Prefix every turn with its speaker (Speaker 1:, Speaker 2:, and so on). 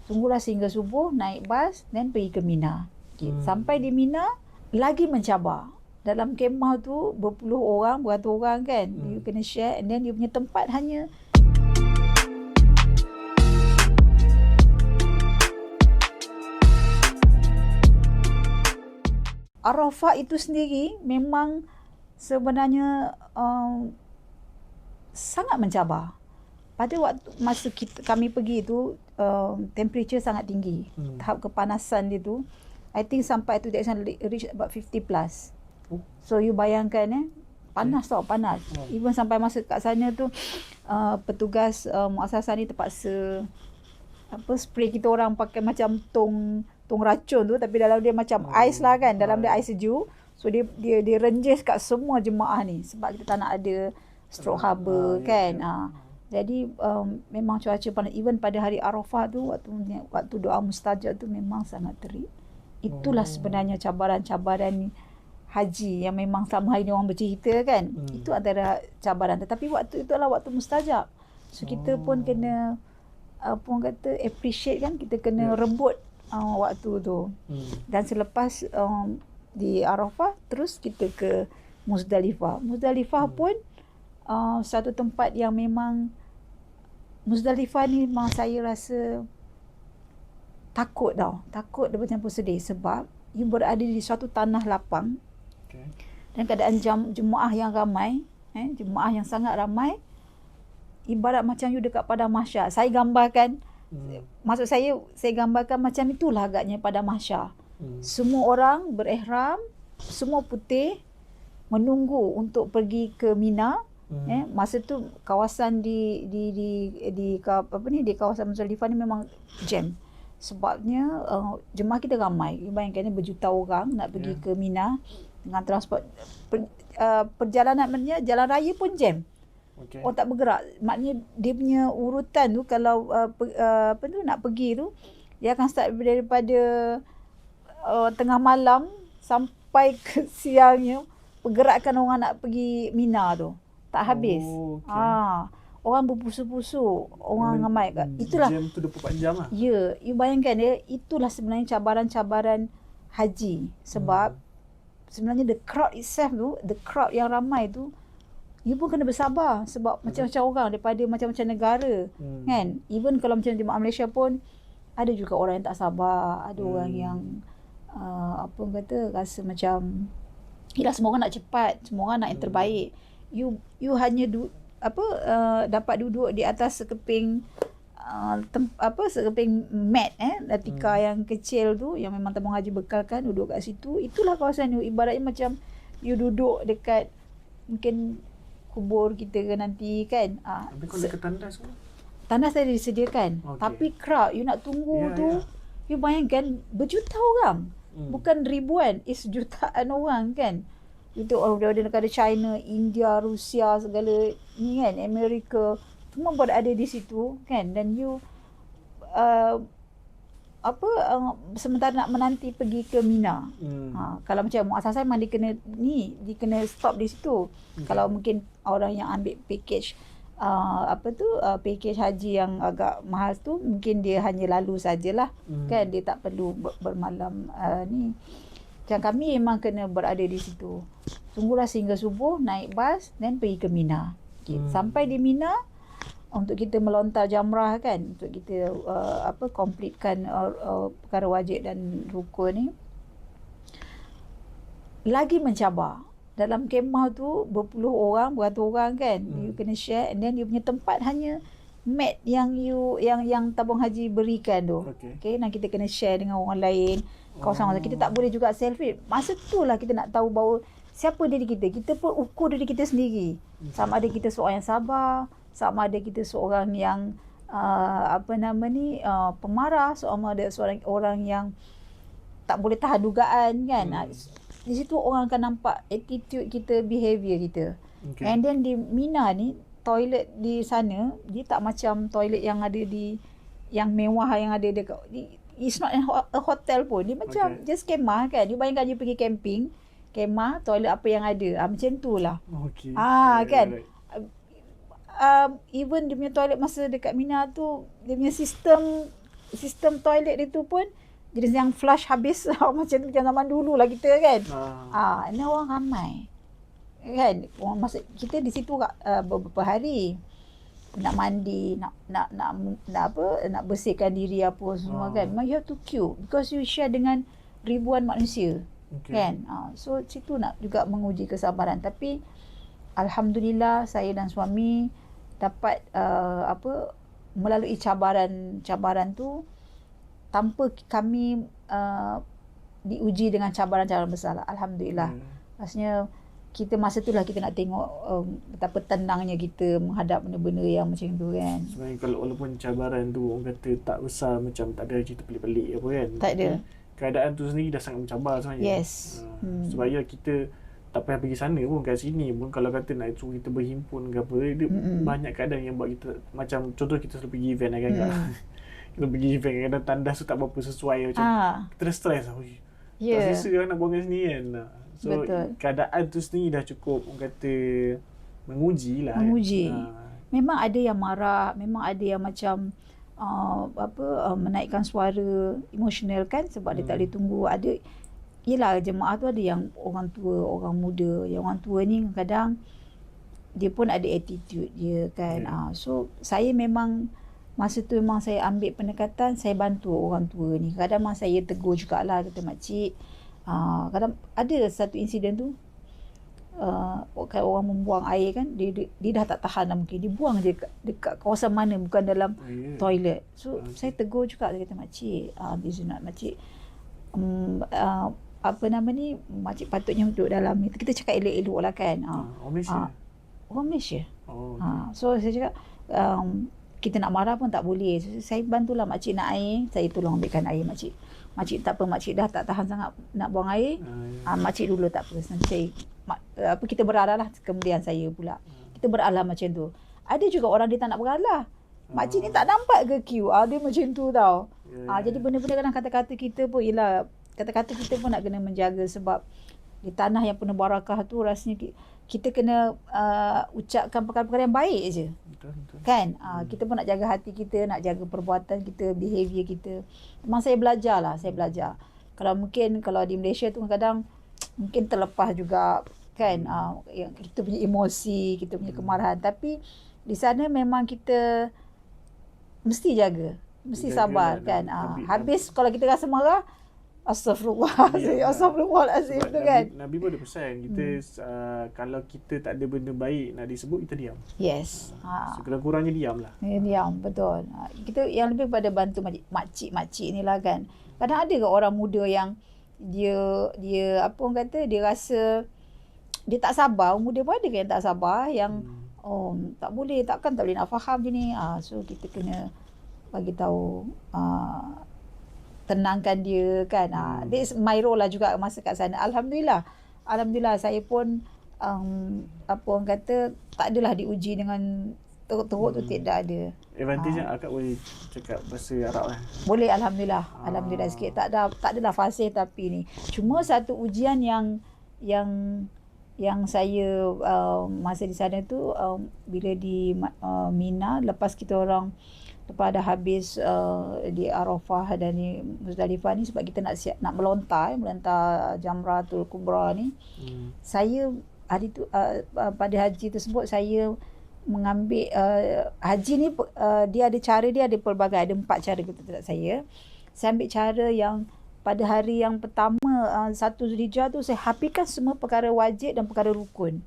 Speaker 1: Tunggulah sehingga subuh, naik bas, then pergi ke Mina. Sampai di Mina, lagi mencabar. Dalam kemah tu berpuluh orang, beratus orang kan. You kena share, and then you punya tempat hanya Arafah itu sendiri memang sebenarnya sangat mencabar. Pada waktu masa kami pergi tu, temperature sangat tinggi. Tahap kepanasan dia tu, I think sampai tu dia reach about 50 plus. So you bayangkan panas tau, panas. Even sampai masa kat sana tu, petugas muasasah ni terpaksa spray kita orang pakai macam tong racun tu, tapi dalam dia macam ais lah kan, dalam dia ais sejuk. So dia renjes kat semua jemaah ni sebab kita tak nak ada stroke harbor kan. Jadi memang cuaca panas. Even pada hari Arafah tu, waktu doa mustajab tu memang sangat terik. Itulah sebenarnya cabaran-cabaran haji yang memang sama hari ni orang bercerita kan. Itu antara cabaran. Tetapi waktu itu adalah waktu mustajab. So kita pun kena appreciate kan, kita kena rebut waktu tu. Dan selepas di Arafah, terus kita ke Muzdalifah. Muzdalifah pun satu tempat yang memang, Muzdalifah ni memang saya rasa takut tau. Takut dia bercampur sedih sebab you berada di suatu tanah lapang. Dan keadaan jemaah yang ramai, jemaah yang sangat ramai, ibarat macam you dekat padang mahsyar. Saya gambarkan, maksud saya gambarkan macam itulah agaknya padang mahsyar. Semua orang berihram, semua putih, menunggu untuk pergi ke Mina. Masa tu kawasan di kawasan Muzdalifah ni memang jam. Sebabnya jemaah kita ramai. Bayangkan berjuta orang nak pergi ke Mina dengan transport. Perjalanan maknanya jalan raya pun jam. Orang tak bergerak. Maknanya dia punya urutan tu kalau nak pergi tu, dia akan start daripada tengah malam sampai ke siangnya. Pergerakan orang nak pergi Mina tu tak habis. Orang berpusu-pusu, orang ramai. Itulah
Speaker 2: jam tu 24 jam lah.
Speaker 1: Ya, you bayangkan itulah sebenarnya cabaran-cabaran haji. Sebab sebenarnya the crowd itself tu, the crowd yang ramai tu, you pun kena bersabar sebab macam-macam orang daripada macam-macam negara kan. Even kalau macam jemaah Malaysia pun ada juga orang yang tak sabar, ada orang yang rasa macam yelah, semua orang nak cepat, semua orang nak yang terbaik. You hanya dapat duduk di atas sekeping sekeping mat latika yang kecil tu yang memang tabung haji bekalkan, duduk kat situ. Itulah kawasan you, ibaratnya macam you duduk dekat mungkin kubur kita ke nanti kan.
Speaker 2: Tapi kalau dekat tandas semua,
Speaker 1: tandas tadi disediakan. Tapi crowd you nak tunggu tu, you bayangkan berjuta orang. Bukan ribuan, jutaan orang kan. Itu orang negara China, India, Rusia, segala ni kan, Amerika, semua berada di situ kan. Dan you sementara nak menanti pergi ke Mina. Kalau macam muasasah memang dia kena stop di situ. Kalau mungkin orang yang ambil package package haji yang agak mahal tu, mungkin dia hanya lalu sajalah kan, dia tak perlu bermalam ni. Macam kami memang kena berada di situ. Tunggulah sehingga subuh, naik bas, then pergi ke Mina. Sampai di Mina untuk kita melontar jamrah kan, untuk kita completekan perkara wajib dan rukun ni. Lagi mencabar. Dalam kemah tu berpuluh orang, beratus orang kan. You kena share, and then you punya tempat hanya mat yang tabung haji berikan tu. Okay, dan kita kena share dengan orang lain. Kawasan kita tak boleh juga selfie. Masa tu lah kita nak tahu bahawa siapa diri kita. Kita pun ukur diri kita sendiri. Sama ada kita seorang yang sabar, sama ada kita seorang yang pemarah, sama ada seorang orang yang tak boleh tahan dugaan kan. Di situ orang akan nampak attitude kita, behavior kita. And then di Mina ni, toilet di sana dia tak macam toilet yang ada yang mewah yang ada dekat. It's not a hotel pun. Dia macam just kemah kan. You bayangkan you pergi camping, kemah, toilet apa yang ada. Macam tu lah. Kan. Even dia punya toilet masa dekat Mina tu, dia punya sistem sistem toilet dia tu pun jenis yang flush habis macam tu, macam zaman dulu lah kita kan. Ini orang ramai. Kan? Orang masa kita di situ beberapa hari. Nak mandi, nak bersihkan diri apa semua kan. Memang you have to queue because you share dengan ribuan manusia. Kan? So situ nak juga menguji kesabaran. Tapi alhamdulillah saya dan suami dapat melalui cabaran tu tanpa kami diuji dengan cabaran-cabaran besar. Alhamdulillah. Maksudnya kita masa tu lah kita nak tengok betapa tenangnya kita menghadap benda-benda yang macam tu kan.
Speaker 2: Sebenarnya kalau walaupun cabaran tu orang kata tak besar, macam tak ada cerita pelik-pelik apa kan.
Speaker 1: Tak ada.
Speaker 2: Keadaan tu sendiri dah sangat mencabar sebenarnya.
Speaker 1: Yes.
Speaker 2: Sebab ya kita tak payah pergi sana pun, kat sini pun kalau kata nak suruh kita berhimpun ke apa, dia banyak keadaan yang buat kita, macam contoh kita selalu pergi event kan. Kita pergi event kadang tandas tu tak berapa sesuai macam kita dah stres lah. Tak selesa kan nak buang kat sini kan. So betul. Keadaan tu sendiri dah cukup orang kata menguji lah.
Speaker 1: Menguji. Memang ada yang marah, memang ada yang macam menaikkan suara emosional kan sebab dia tak boleh tunggu. Ada, yelah jemaah tu ada yang orang tua, orang muda. Yang orang tua ni kadang dia pun ada attitude dia kan. So saya memang masa tu memang saya ambil pendekatan, saya bantu orang tua ni. Kadang memang saya tegur jugalah, kata makcik, kadang ada satu insiden tu, orang membuang air kan, dia dah tak tahan lah mungkin, dia buang je dekat kawasan mana, bukan dalam toilet. So saya tegur juga, dia kata makcik, this is not makcik, apa nama ni, makcik patutnya duduk dalam ni. Kita cakap elok-elok lah kan.
Speaker 2: Orang Malaysia?
Speaker 1: Orang Malaysia. So saya cakap kita nak marah pun tak boleh. So, saya bantulah makcik nak air, saya tolong ambilkan air makcik. Makcik tak apa, makcik dah tak tahan sangat nak buang air, makcik dulu tak apa. Nanti saya kita beralah lah, kemudian saya pula. Kita beralah macam tu. Ada juga orang dia tak nak beralah. Makcik ni tak nampak ke queue? Dia macam tu tau. Jadi benda-benda kadang kata-kata kita pun, yelah, kata-kata kita pun nak kena menjaga sebab di tanah yang penuh barakah tu rasanya kita kena ucapkan perkara-perkara yang baik je. Betul. Kan? Kita pun nak jaga hati kita, nak jaga perbuatan kita, behavior kita. Memang saya belajar. Kalau di Malaysia tu kadang mungkin terlepas juga kan, yang kita punya emosi, kita punya kemarahan. Tapi di sana memang kita mesti jaga, mesti sabar kan. Habis kalau kita rasa marah, Astagfirullahalazim tu kan.
Speaker 2: Nabi pun ada pesan kita, kalau kita tak ada benda baik nak disebut, kita diam.
Speaker 1: Yes.
Speaker 2: Sekurang-kurangnya diam lah.
Speaker 1: Diam, betul. Kita yang lebih pada bantu makcik-makcik ni lah kan. Kadang ada ke orang muda yang dia apa orang kata, dia rasa dia tak sabar. Muda pun ada ke yang tak sabar, yang tak boleh, tak boleh nak faham je ni. So kita kena bagi tahu, tenangkan dia kan. This my role lah juga masa kat sana. Alhamdulillah saya pun apa orang kata, tak adalah diuji dengan teruk tu, tidak ada.
Speaker 2: Advantage akak boleh cakap bahasa Arab lah.
Speaker 1: Boleh, alhamdulillah sikit. Tak adalah fasih tapi ni. Cuma satu ujian yang saya masa di sana tu, bila di Mina, lepas kita orang lepas dah habis di Arafah dan di Muzdalifah ni, sebab kita nak melontar Jamratul Kubra ni. Saya hari tu pada haji tersebut saya mengambil haji ni, dia ada pelbagai, ada 4 cara kata saya. Saya ambil cara yang pada hari yang pertama 1 Zulhijjah tu saya habiskan semua perkara wajib dan perkara rukun.